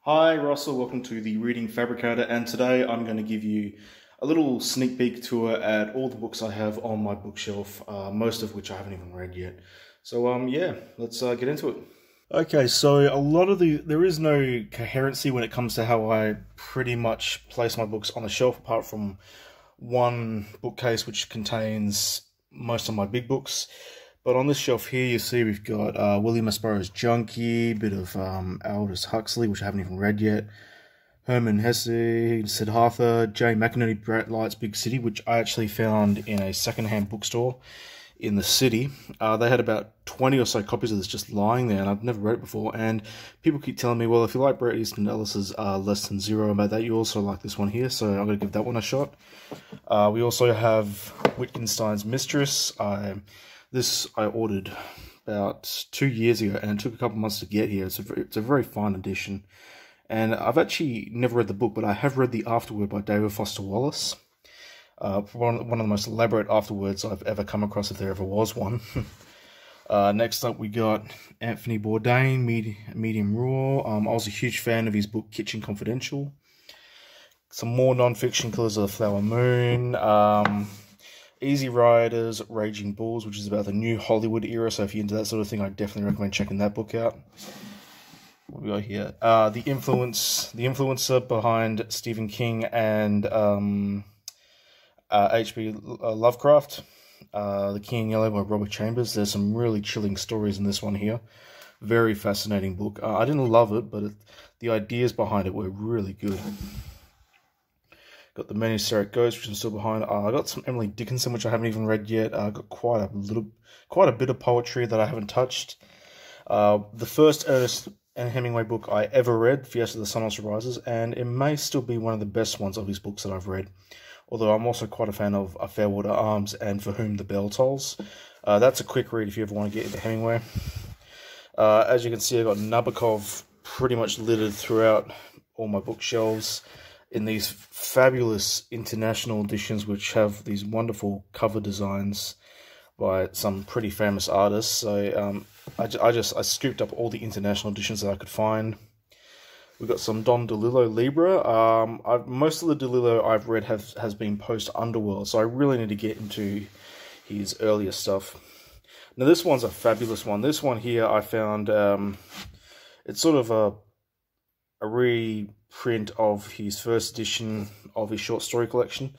Hi Russell, welcome to the Reading Fabricator, and today I'm going to give you a little sneak peek tour at all the books I have on my bookshelf, most of which I haven't even read yet. So yeah, let's get into it. Okay, so there is no coherency when it comes to how I pretty much place my books on the shelf, apart from one bookcase which contains most of my big books. But on this shelf here, you see we've got William S. Burroughs' Junkie, a bit of Aldous Huxley, which I haven't even read yet, Herman Hesse, Siddhartha, Jay McInerney, Brett Light's Big City, which I actually found in a secondhand bookstore in the city. They had about 20 or so copies of this just lying there, and I've never read it before. And people keep telling me, well, if you like Bret Easton Ellis's Less Than Zero about that, you also like this one here, so I'm going to give that one a shot. We also have Wittgenstein's Mistress. This I ordered about 2 years ago, and it took a couple months to get here. It's a very fine edition. And I've actually never read the book, but I have read the afterword by David Foster Wallace. One of the most elaborate afterwords I've ever come across, if there ever was one. Next up, we got Anthony Bourdain, Medium Raw. I was a huge fan of his book Kitchen Confidential. Some more non-fiction, Killers of the Flower Moon. Easy Riders, Raging Bulls, which is about the new Hollywood era, so if you're into that sort of thing, I definitely recommend checking that book out. What we got here? The influencer behind Stephen King and H.P. Lovecraft. The King in Yellow by Robert Chambers. There's some really chilling stories in this one here. Very fascinating book. I didn't love it, but the ideas behind it were really good. Got The Many Seraph Ghosts, which I'm still behind. I got some Emily Dickinson, which I haven't even read yet. I got quite a bit of poetry that I haven't touched. The first Ernest and Hemingway book I ever read, Fiesta the Sunrise Rises, and it may still be one of the best ones of his books that I've read. Although I'm also quite a fan of A Fair Water Arms and For Whom the Bell Tolls. That's a quick read if you ever want to get into Hemingway. As you can see, I got Nabokov pretty much littered throughout all my bookshelves in these fabulous international editions, which have these wonderful cover designs by some pretty famous artists. So I scooped up all the international editions that I could find. We've got some Don DeLillo Libra. Most of the DeLillo I've read has been post-Underworld, so I really need to get into his earlier stuff. Now this one's a fabulous one. This one here I found, it's sort of a reprint of his first edition of his short story collection.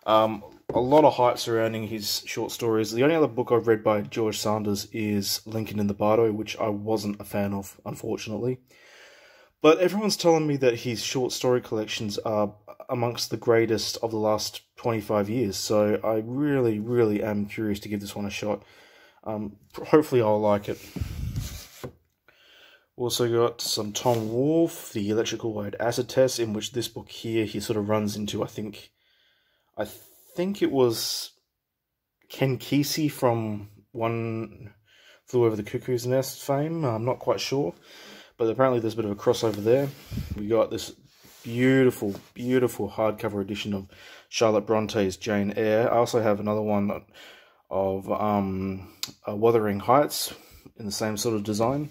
A lot of hype surrounding his short stories. The only other book I've read by George Sanders is Lincoln in the Bardo, which I wasn't a fan of, unfortunately. But everyone's telling me that his short story collections are amongst the greatest of the last 25 years. So I really, really am curious to give this one a shot. Hopefully I'll like it. Also got some Tom Wolfe, The Electrical Light Acid Test, in which this book here, he sort of runs into, I think it was Ken Kesey from One Flew Over the Cuckoo's Nest fame. I'm not quite sure, but apparently there's a bit of a crossover there. We got this beautiful, beautiful hardcover edition of Charlotte Bronte's Jane Eyre. I also have another one of Wuthering Heights in the same sort of design.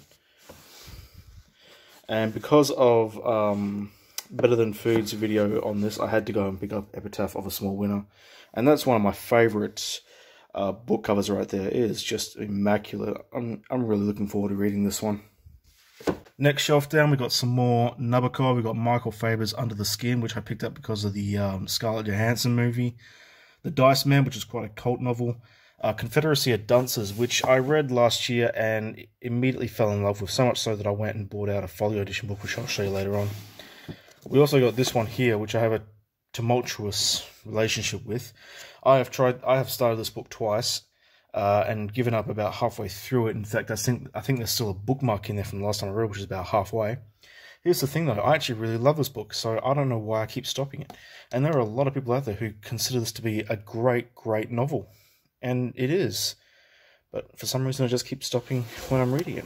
And because of Better Than Food's video on this, I had to go and pick up Epitaph of a Small Winner. And that's one of my favourite book covers right there. It is just immaculate. I'm really looking forward to reading this one. Next shelf down, we got some more Nabokov. We got Michael Faber's Under the Skin, which I picked up because of the Scarlett Johansson movie. The Dice Man, which is quite a cult novel. Confederacy of Dunces, which I read last year and immediately fell in love with, so much so that I went and bought out a folio edition book, which I'll show you later on. We also got this one here, which I have a tumultuous relationship with. I have started this book twice and given up about halfway through it. In fact, I think there's still a bookmark in there from the last time I read, which is about halfway. Here's the thing though, I actually really love this book, so I don't know why I keep stopping it. And there are a lot of people out there who consider this to be a great, great novel. And it is. But for some reason I just keep stopping when I'm reading it.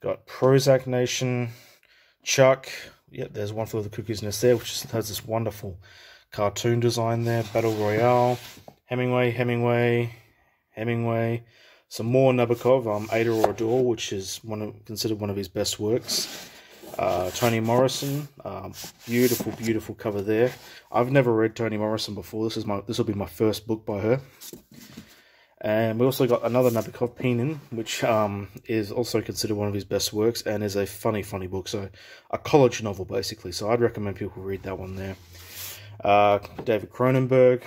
Got Prozac Nation, Chuck. Yep, there's One Flew Over the Cuckoo's Nest there, which has this wonderful cartoon design there. Battle Royale. Hemingway, Hemingway. Some more Nabokov, Ada or Adore, which is considered one of his best works. Toni Morrison, beautiful, beautiful cover there. I've never read Toni Morrison before. This will be my first book by her. And we also got another Nabokov, Penin, which is also considered one of his best works and is a funny, funny book. So a college novel, basically. So I'd recommend people read that one there. David Cronenberg.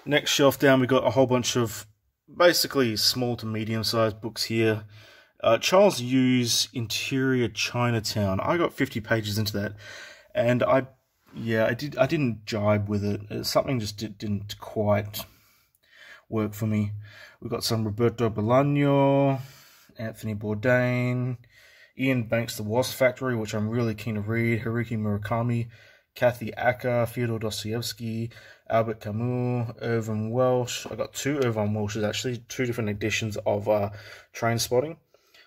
Next shelf down, we got a whole bunch of basically small to medium-sized books here. Charles Yu's Interior Chinatown. I got 50 pages into that, and I didn't jibe with it. Something just didn't quite work for me. We've got some Roberto Bolaño, Anthony Bourdain, Ian Banks' The Wasp Factory, which I'm really keen to read, Haruki Murakami, Kathy Acker, Fyodor Dostoevsky, Albert Camus, Irvine Welsh. I got two Irvine Welshes, actually, two different editions of Trainspotting.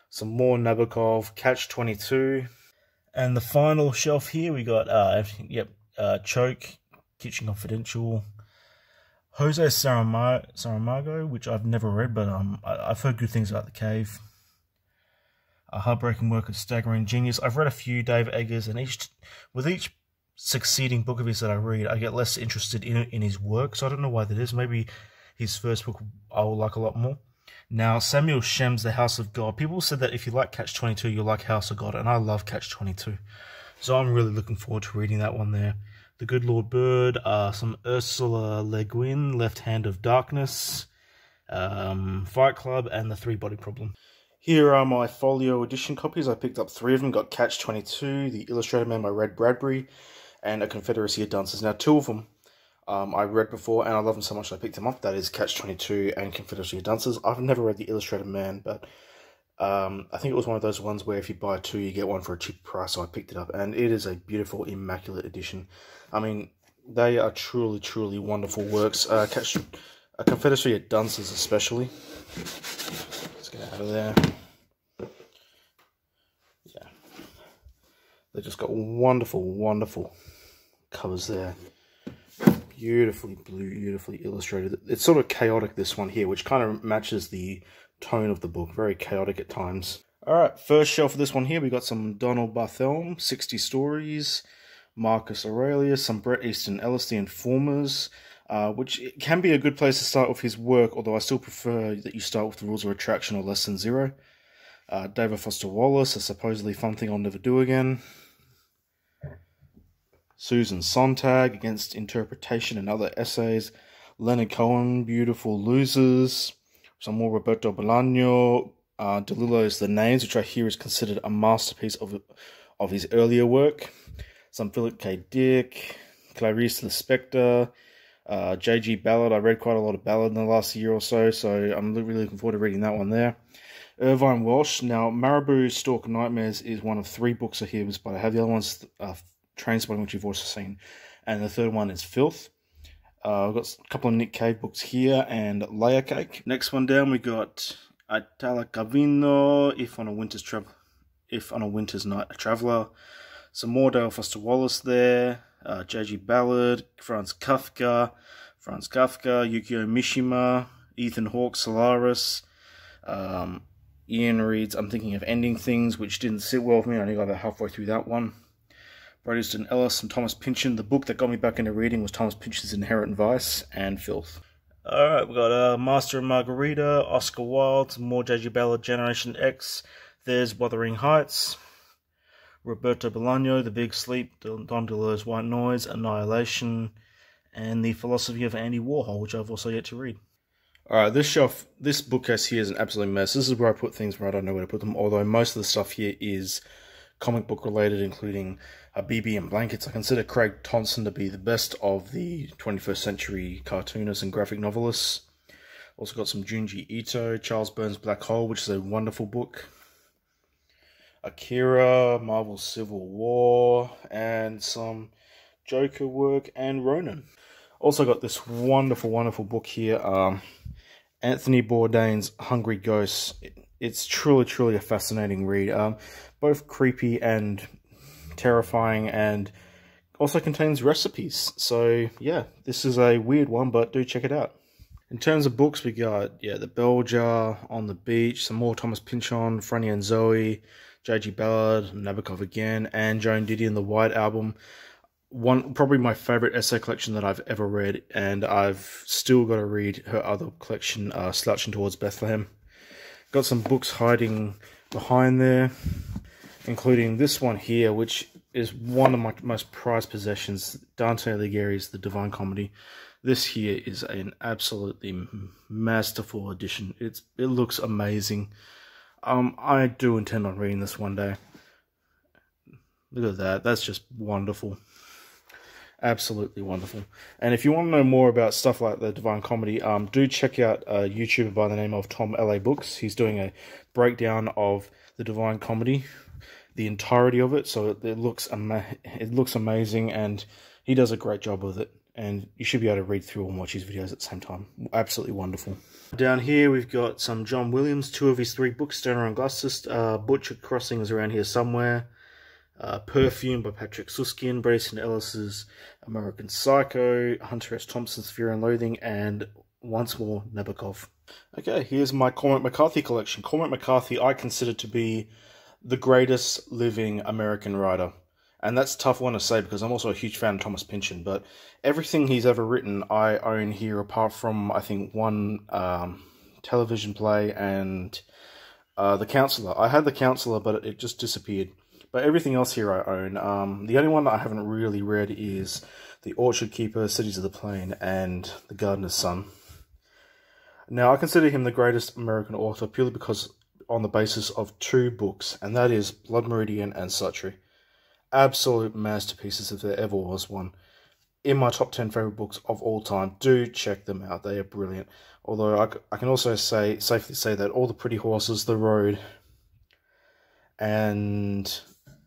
Some more Nabokov, Catch-22. And the final shelf here, we got, Choke, Kitchen Confidential, Jose Saramago, which I've never read, but I've heard good things about The Cave. A Heartbreaking Work of Staggering Genius. I've read a few Dave Eggers, and with each succeeding book of his that I read, I get less interested in his work, so I don't know why that is. Maybe his first book I will like a lot more. Now, Samuel Shem's The House of God. People said that if you like Catch-22, you'll like House of God, and I love Catch-22. So I'm really looking forward to reading that one there. The Good Lord Bird, some Ursula Le Guin, Left Hand of Darkness, Fight Club, and The Three-Body Problem. Here are my folio edition copies. I picked up 3 of them. Got Catch-22, The Illustrated Man by Red Bradbury, and A Confederacy of Dunces. Now, 2 of them I read before, and I love them so much that I picked them up. That is Catch-22 and Confederacy of Dunces. I've never read The Illustrated Man, but I think it was one of those ones where if you buy 2, you get one for a cheap price, so I picked it up. And it is a beautiful, immaculate edition. I mean, they are truly, truly wonderful works. A Confederacy of Dunces especially. Let's get out of there. Yeah. They just got wonderful, wonderful covers there. Beautifully blue, beautifully illustrated. It's sort of chaotic, this one here, which kind of matches the tone of the book. Very chaotic at times. Alright, first shelf of this one here, we got some Donald Barthelme, 60 Stories, Marcus Aurelius, some Bret Easton Ellis, The Informers, which can be a good place to start with his work, although I still prefer that you start with The Rules of Attraction or Less Than Zero. David Foster Wallace, A Supposedly Fun Thing I'll Never Do Again. Susan Sontag, Against Interpretation and Other Essays. Leonard Cohen, Beautiful Losers. Some more Roberto Bolaño. DeLillo's The Names, which I hear is considered a masterpiece of his earlier work. Some Philip K. Dick. Clarice Lispector. J.G. Ballard. I read quite a lot of Ballard in the last year or so, so I'm really looking forward to reading that one there. Irvine Welsh. Now, Marabou Stalk Nightmares is one of 3 books of his, but I have the other ones, Trainspotting, which you've also seen, and the third one is Filth. I've got a couple of Nick Cave books here and Layer Cake. Next one down, we got Italo Calvino, If on a Winter's Night, A Traveller. Some more Dale Foster Wallace there. J.G. Ballard, Franz Kafka, Yukio Mishima, Ethan Hawke, Solaris. Ian Reed's I'm Thinking of Ending Things, which didn't sit well with me. I only got about halfway through that one. Bret Easton Ellis and Thomas Pynchon. The book that got me back into reading was Thomas Pynchon's Inherent Vice and Filth. Alright, we got Master and Margarita, Oscar Wilde, some more J.G. Ballard, Generation X. There's Wuthering Heights. Roberto Bolaño, The Big Sleep, Don DeLillo's White Noise, Annihilation, and The Philosophy of Andy Warhol, which I've also yet to read. Alright, this bookcase here is an absolute mess. This is where I put things where I don't know where to put them, although most of the stuff here is comic book related, including BB and Blankets. I consider Craig Thompson to be the best of the 21st century cartoonists and graphic novelists. Also got some Junji Ito, Charles Burns' Black Hole, which is a wonderful book. Akira, Marvel's Civil War, and some Joker work and Ronin. Also got this wonderful, wonderful book here, Anthony Bourdain's Hungry Ghosts. It's truly, truly a fascinating read. Both creepy and terrifying, and also contains recipes. So yeah, this is a weird one, but do check it out. In terms of books, we got, yeah, The Bell Jar, On the Beach, some more Thomas Pynchon, Franny and Zoe, J.G. Ballard, Nabokov again, and Joan Didion, The White Album. Probably my favorite essay collection that I've ever read, and I've still got to read her other collection, Slouching Towards Bethlehem. Got some books hiding behind there, including this one here, which is one of my most prized possessions, Dante Alighieri's The Divine Comedy. This here is an absolutely masterful edition. It looks amazing. I do intend on reading this one day. Look at that. That's just wonderful. Absolutely wonderful. And if you want to know more about stuff like The Divine Comedy, do check out a YouTuber by the name of Tom LA Books. He's doing a breakdown of The Divine Comedy, the entirety of it. So it looks amazing, and he does a great job with it. And you should be able to read through and watch his videos at the same time. Absolutely wonderful. Down here we've got some John Williams, 2 of his 3 books, Stoner and Glasses. Butcher Crossing is around here somewhere. Perfume by Patrick Susskind, Brayson Ellis's American Psycho, Hunter S. Thompson's Fear and Loathing, and once more Nabokov. Okay, here's my Cormac McCarthy collection. Cormac McCarthy I consider to be the greatest living American writer. And that's a tough one to say because I'm also a huge fan of Thomas Pynchon, but everything he's ever written I own here, apart from, I think, one television play and The Counselor. I had The Counselor, but it just disappeared. But everything else here I own. The only one that I haven't really read is The Orchard Keeper, Cities of the Plain, and The Gardener's Son. Now, I consider him the greatest American author purely because on the basis of 2 books, and that is Blood Meridian and Suttree. Absolute masterpieces if there ever was one. In my top 10 favourite books of all time. Do check them out. They are brilliant. Although I can also safely say that All the Pretty Horses, The Road, and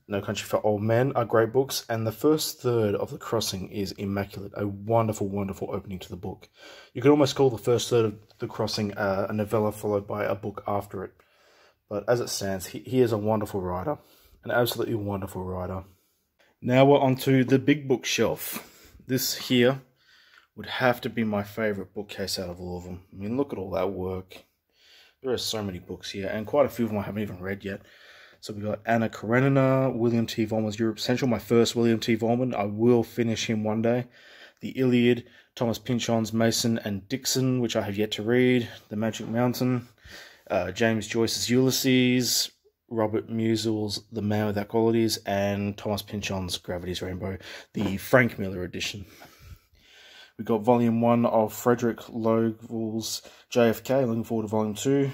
No Country for Old Men are great books. And the first third of The Crossing is immaculate. A wonderful, wonderful opening to the book. You could almost call the first third of The Crossing a novella followed by a book after it. But as it stands, he is a wonderful writer. An absolutely wonderful writer. Now we're on to the big bookshelf. This here would have to be my favourite bookcase out of all of them. I mean, look at all that work. There are so many books here, and quite a few of them I haven't even read yet. So we got Anna Karenina, William T. Vollmer's Europe Central, my first William T. Vollmer. I will finish him one day. The Iliad, Thomas Pynchon's Mason and Dixon, which I have yet to read. The Magic Mountain, James Joyce's Ulysses, Robert Musil's The Man Without Qualities, and Thomas Pynchon's Gravity's Rainbow, the Frank Miller edition. We got Volume 1 of Frederick Lowell's JFK, looking forward to Volume 2.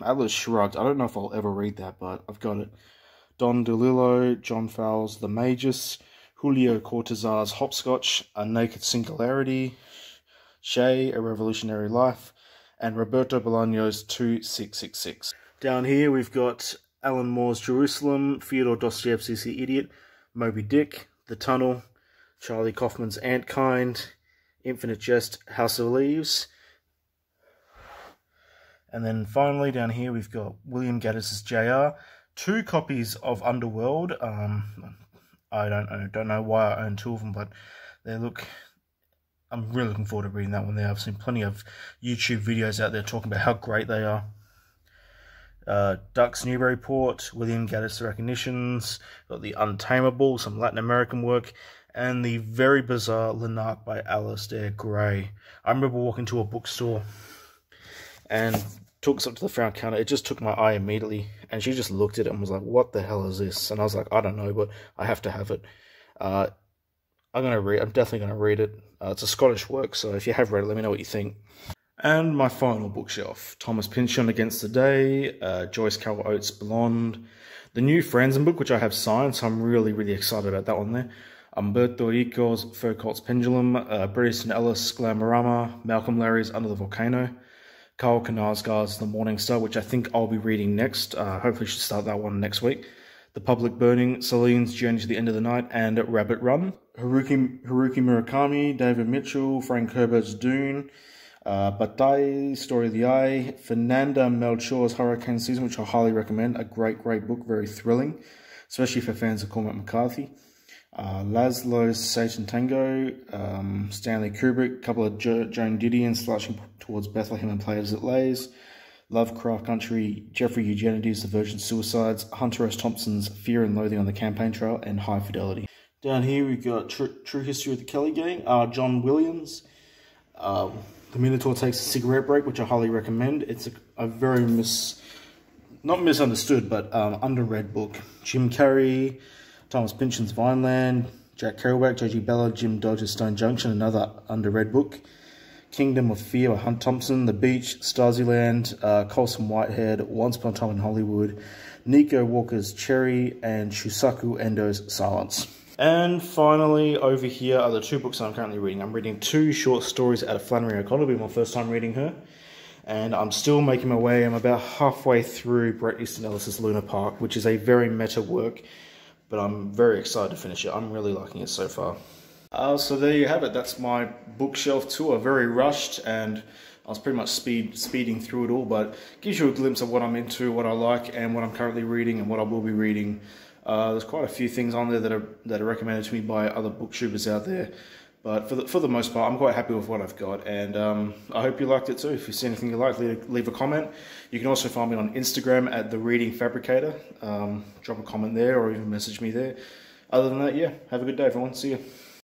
Atlas Shrugged, I don't know if I'll ever read that, but I've got it. Don DeLillo, John Fowles' The Magus, Julio Cortázar's Hopscotch, A Naked Singularity, Shea, A Revolutionary Life, and Roberto Bolaño's 2666. Down here we've got Alan Moore's Jerusalem, Fyodor Dostoevsky's The Idiot, Moby Dick, The Tunnel, Charlie Kaufman's Antkind, Infinite Jest, House of Leaves. And then finally down here we've got William Gaddis's JR, 2 copies of Underworld. I don't know why I own 2 of them, but they look... I'm really looking forward to reading that one there. I've seen plenty of YouTube videos out there talking about how great they are. Ducks Newburyport, William Gaddis Recognitions, got The Untamable, some Latin American work, and the very bizarre Lanark by Alistair Gray. I remember walking to a bookstore and took us up to the front counter. It just took my eye immediately, and she just looked at it and was like, what the hell is this? And I was like, I don't know, but I have to have it. I'm definitely going to read it. It's a Scottish work, so if you have read it, let me know what you think. And my final bookshelf, Thomas Pynchon Against the Day, Joyce Carol Oates' Blonde, the new Franzen book, which I have signed, so I'm really, really excited about that one there. Umberto Eco's Foucault's Pendulum, Bryson Ellis' Glamorama, Malcolm Larry's Under the Volcano, Carl Knausgaard's The Morning Star, which I think I'll be reading next. Hopefully should start that one next week. The Public Burning, Celine's Journey to the End of the Night, and Rabbit Run. Haruki Murakami, David Mitchell, Frank Herbert's Dune, Bataille, Story of the Eye, Fernanda Melchor's Hurricane Season, which I highly recommend. A great, great book, very thrilling, especially for fans of Cormac McCarthy. Laszlo's Satan Tango, Stanley Kubrick, a couple of Joan Didion slouching towards Bethlehem and Play As It Lays, Lovecraft Country, Jeffrey Eugenides, The Virgin Suicides, Hunter S. Thompson's Fear and Loathing on the Campaign Trail, and High Fidelity. Down here we've got True History of the Kelly Gang, John Williams, The Minotaur Takes a Cigarette Break, which I highly recommend. It's a very not misunderstood, but underread book. Jim Carrey, Thomas Pynchon's Vineland, Jack Kerouac, J.G. Ballard, Jim Dodge's Stone Junction, another underread book. Kingdom of Fear by Hunt Thompson, The Beach, Stasiland, Colson Whitehead, Once Upon a Time in Hollywood, Nico Walker's Cherry, and Shusaku Endo's Silence. And finally, over here are the two books I'm currently reading. I'm reading 2 short stories out of Flannery O'Connor. It'll be my first time reading her. And I'm still making my way. I'm about halfway through Bret Easton Ellis's Luna Park, which is a very meta work, but I'm very excited to finish it. I'm really liking it so far. So there you have it. That's my bookshelf tour. Very rushed, and I was pretty much speeding through it all, but it gives you a glimpse of what I'm into, what I like, and what I'm currently reading, and what I will be reading. There's quite a few things on there that are recommended to me by other booktubers out there, but for the most part, I'm quite happy with what I've got, and I hope you liked it too. If you see anything you like, leave a comment. You can also find me on Instagram at The Reading Fabricator. Drop a comment there, or even message me there. Other than that, yeah, have a good day, everyone. See you.